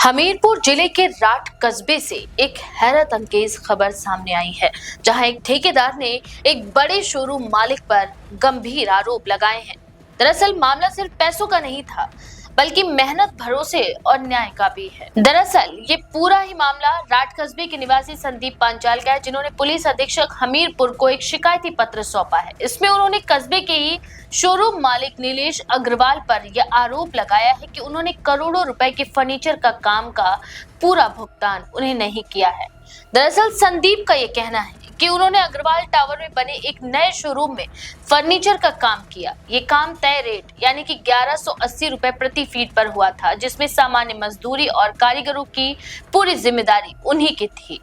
हमीरपुर जिले के राठ कस्बे से एक हैरत अंगेज खबर सामने आई है, जहां एक ठेकेदार ने एक बड़े शोरूम मालिक पर गंभीर आरोप लगाए हैं। दरअसल मामला सिर्फ पैसों का नहीं था, बल्कि मेहनत, भरोसे और न्याय का भी है। दरअसल ये पूरा ही मामला राठ कस्बे के निवासी संदीप पांचाल का है, जिन्होंने पुलिस अधीक्षक हमीरपुर को एक शिकायती पत्र सौंपा है। इसमें उन्होंने कस्बे के ही शोरूम मालिक नीलेश अग्रवाल पर यह आरोप लगाया है कि उन्होंने करोड़ों रुपए के फर्नीचर का काम का पूरा भुगतान उन्हें नहीं किया है। दरअसल संदीप का ये कहना है कि उन्होंने अग्रवाल टावर में बने एक नए शोरूम में फर्नीचर का काम किया। ये काम तय रेट यानी कि 1180 रुपए प्रति फीट पर हुआ था, जिसमें सामान्य मजदूरी और कारीगरों की पूरी जिम्मेदारी उन्हीं की थी।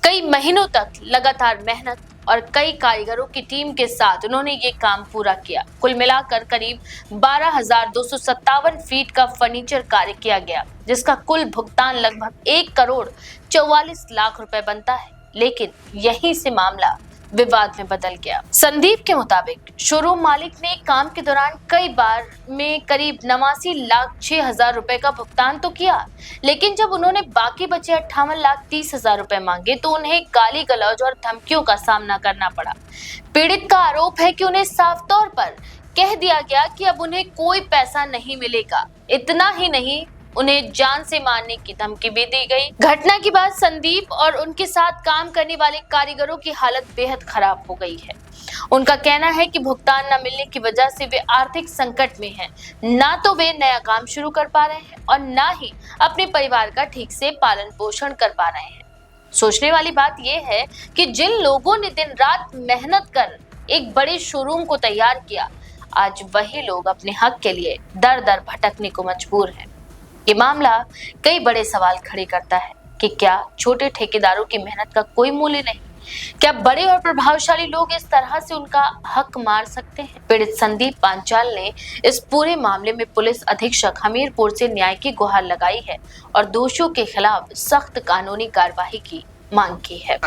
कई महीनों तक लगातार मेहनत और कई कारीगरों की टीम के साथ उन्होंने ये काम पूरा किया। कुल मिलाकर करीब 12,257 फीट का फर्नीचर कार्य किया गया, जिसका कुल भुगतान लगभग 1,44,00,000 रुपए बनता है। लेकिन यहीं से मामला विवाद में बदल गया। संदीप के मुताबिक शोरूम मालिक ने काम के दौरान कई बार में करीब 89,06,000 रुपए का भुगतान तो किया, लेकिन जब उन्होंने बाकी बचे 58,30,000 रुपए मांगे तो उन्हें गाली गलौज और धमकियों का सामना करना पड़ा। पीड़ित का आरोप है कि उन्हें साफ तौर पर कह दिया गया कि अब उन्हें कोई पैसा नहीं मिलेगा। इतना ही नहीं, उन्हें जान से मारने की धमकी भी दी गई। घटना के बाद संदीप और उनके साथ काम करने वाले कारीगरों की हालत बेहद खराब हो गई है। उनका कहना है कि भुगतान न मिलने की वजह से वे आर्थिक संकट में हैं। ना तो वे नया काम शुरू कर पा रहे हैं और ना ही अपने परिवार का ठीक से पालन पोषण कर पा रहे हैं। सोचने वाली बात यह है कि जिन लोगों ने दिन रात मेहनत कर एक बड़े शोरूम को तैयार किया, आज वही लोग अपने हक के लिए दर दर भटकने को मजबूर हैं। ये मामला कई बड़े सवाल खड़े करता है कि क्या छोटे ठेकेदारों की मेहनत का कोई मूल्य नहीं? क्या बड़े और प्रभावशाली लोग इस तरह से उनका हक मार सकते हैं? पीड़ित संदीप पांचाल ने इस पूरे मामले में पुलिस अधीक्षक हमीरपुर से न्याय की गुहार लगाई है और दोषियों के खिलाफ सख्त कानूनी कार्रवाई की मांग की है।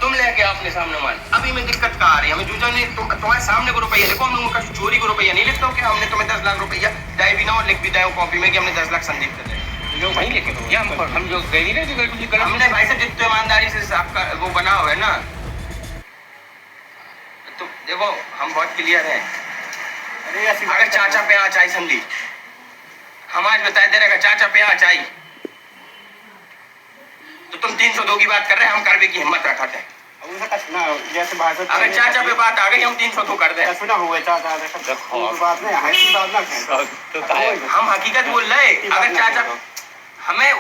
तुम लेके अपने सामने मान, अभी में दिक्कत कहाँ आ रही है? हमें जूझा नहीं, तुम्हारे सामने को रुपया लिखो, हम उनका चोरी को रुपया नहीं लिखता हूँ कि हमने तुम्हें 10 लाख रुपया डाय भी ना और लिख भी दे कॉपी में कि हमने 10 लाख संदीप कर दिया। वहीं लिखे तो हम जो गए नहीं रहे, हमने भाई साहब जितने ईमानदारी से आपका वो बना हुआ है ना, तो देखो हम बहुत क्लियर है। अगर चाचा पे आ चाहिए संदीप, हम आज बताए दे रहे चाचा पे आ चाहिए, तो तुम 302 की बात कर रहे हैं, हम करवे की हिम्मत रखाते हैं। अगर चाचा पे बात आ गई हम 302 कर दे। हम हकीकत बोल रहे, अगर चाचा हमें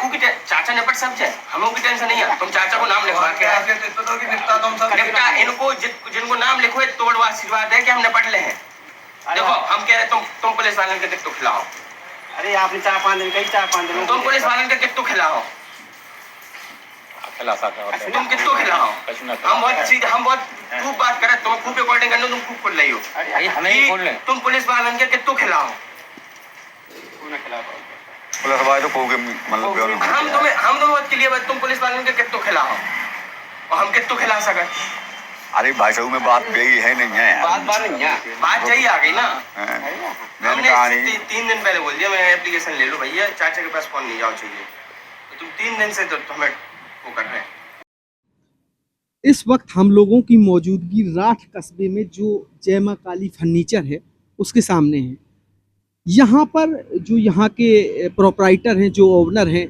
चाचा निपट सब जाए, हमें उनकी टेंशन नहीं है। तुम चाचा को नाम लिखवा के निपटा, इनको जिनको नाम लिखो तोड़ आशीर्वाद है कि हम निपट ले हैं। देखो हम कह रहे तुम पुलिस वाले के टिकटो खिलाओ। अरे आपने 4-5 दिन कही, 4-5 दिन तुम पुलिस वाले के टिकटो खिलाओ, तुम कितों खिलाओ। हम बहुत खूब बात करें, तुम खूब रिकॉर्डिंग करने, तुम खूब खुल रही हो। तुम पुलिस वाले के कितों खिलाओ। पुलिस वाले तो मतलब हम तो बहुत क्लियर है, तुम पुलिस वाले के कितों खिलाओ और हम कितों खिला सके। अरे भाई साहब में बात गई है नहीं है, बात यही आ गई ना। हमने 3 दिन पहले बोल दिया मैं एप्लीकेशन ले लो भैया, चाचा के पास फोन नहीं जाओ चाहिए, तुम 3 दिन से तो हमें वो कर रहे हैं। इस वक्त हम लोगों की मौजूदगी राठ कस्बे में जो जय मां काली फर्नीचर है उसके सामने है। यहाँ पर जो यहाँ के प्रोपराइटर हैं, जो ओनर हैं,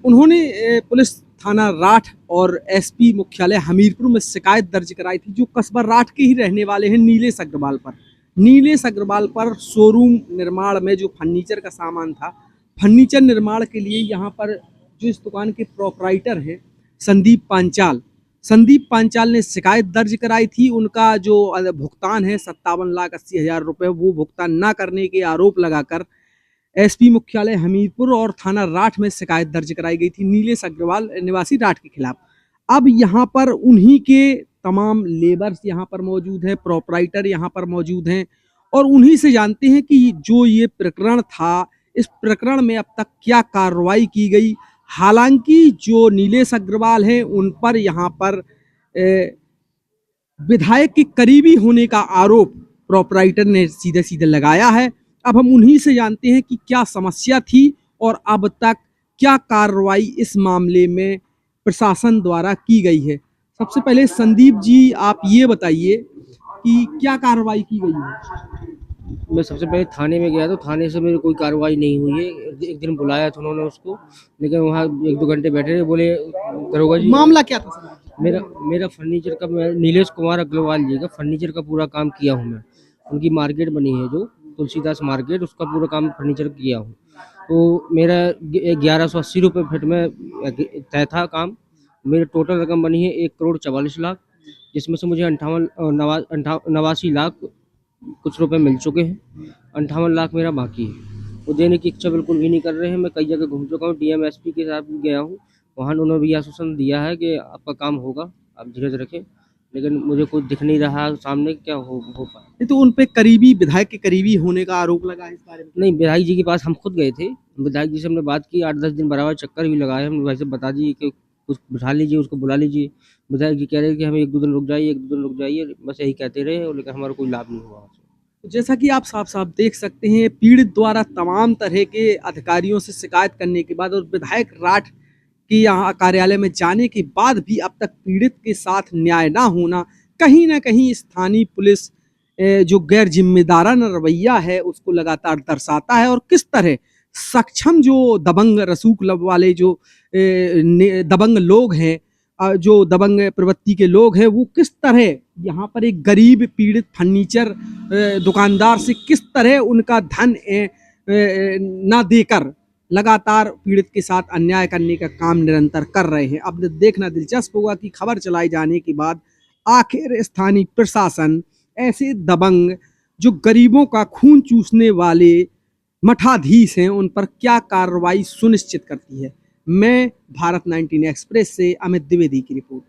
उन्होंने पुलिस थाना राठ और एसपी मुख्यालय हमीरपुर में शिकायत दर्ज कराई थी, जो कस्बा राठ के ही रहने वाले हैं, नीलेश अग्रवाल पर। नीलेश अग्रवाल पर शोरूम निर्माण में जो फर्नीचर का सामान था, फर्नीचर निर्माण के लिए यहाँ पर जो इस दुकान के प्रोपराइटर हैं संदीप पांचाल ने शिकायत दर्ज कराई थी। उनका जो भुगतान है 57,80,000 रुपये, वो भुगतान ना करने के आरोप लगाकर एसपी मुख्यालय हमीरपुर और थाना राठ में शिकायत दर्ज कराई गई थी नीलेश अग्रवाल निवासी राठ के खिलाफ। अब यहाँ पर उन्हीं के तमाम लेबर्स यहाँ पर मौजूद हैं, प्रोपराइटर यहाँ पर मौजूद हैं और उन्हीं से जानते हैं कि जो ये प्रकरण था, इस प्रकरण में अब तक क्या कार्रवाई की गई। हालांकि जो नीलेश अग्रवाल हैं उन पर यहाँ पर विधायक के करीबी होने का आरोप प्रोपराइटर ने सीधे सीधे लगाया है। अब हम उन्हीं से जानते हैं कि क्या समस्या थी और अब तक क्या कार्रवाई इस मामले में प्रशासन द्वारा की गई है। सबसे पहले संदीप जी आप ये बताइए कि क्या कार्रवाई की गई है। मैं सबसे पहले थाने में गया तो थाने से मेरी कोई कार्रवाई नहीं हुई है। एक दिन बुलाया था उन्होंने उसको, लेकिन वहाँ 1-2 घंटे बैठे रहे, बोले दरोगा जी मामला क्या था सर? मेरा मेरा फर्नीचर का, मैं नीलेश कुमार अग्रवाल जी का फर्नीचर का पूरा काम किया हूँ मैं। उनकी मार्केट बनी है जो तुलसीदास मार्केट, उसका पूरा काम फर्नीचर किया हूँ। तो मेरा 1180 रुपये फीट में तय था काम। मेरी टोटल रकम बनी है 1,44,00,000, जिसमें से मुझे 89 लाख कुछ रुपए मिल चुके हैं। 58 लाख मेरा बाकी है। वो देने की इच्छा बिल्कुल भी नहीं कर रहे हैं। मैं कई जगह घूम चुका हूँ, डीएम एसपी के साथ भी गया हूँ, वहाँ उन्होंने भी आश्वासन दिया है कि आपका काम होगा, आप धीरज रखें, लेकिन मुझे कुछ दिख नहीं रहा सामने क्या हो पाए। नहीं तो उन पे करीबी विधायक के करीबी होने का आरोप लगा है इस बारे में। नहीं, विधायक जी के पास हम खुद गए थे, विधायक जी से हमने बात की, 8-10 दिन बराबर चक्कर भी लगाए, हमने वैसे बता दिए कि कुछ बिठा लीजिए, उसको बुला लीजिए। विधायक जी कह रहे हैं कि हमें 1-2 दिन रुक जाइए, 1-2 दिन रुक जाइए, बस यही कहते रहे, लेकिन हमारा कोई लाभ नहीं हुआ। तो जैसा कि आप साफ साफ देख सकते हैं, पीड़ित द्वारा तमाम तरह के अधिकारियों से शिकायत करने के बाद और विधायक राठ के यहाँ कार्यालय में जाने के बाद भी अब तक पीड़ित के साथ न्याय ना होना कहीं ना कहीं स्थानीय पुलिस जो गैर जिम्मेदाराना रवैया है उसको लगातार दर्शाता है। और किस तरह सक्षम जो दबंग रसूख लब वाले जो दबंग लोग हैं, जो दबंग प्रवृत्ति के लोग हैं, वो किस तरह यहाँ पर एक गरीब पीड़ित फर्नीचर दुकानदार से किस तरह उनका धन ना देकर लगातार पीड़ित के साथ अन्याय करने का काम निरंतर कर रहे हैं। अब देखना दिलचस्प होगा कि खबर चलाई जाने के बाद आखिर स्थानीय प्रशासन ऐसे दबंग जो गरीबों का खून चूसने वाले मठाधीश हैं उन पर क्या कार्रवाई सुनिश्चित करती है। मैं भारत 19 एक्सप्रेस से अमित द्विवेदी की रिपोर्ट।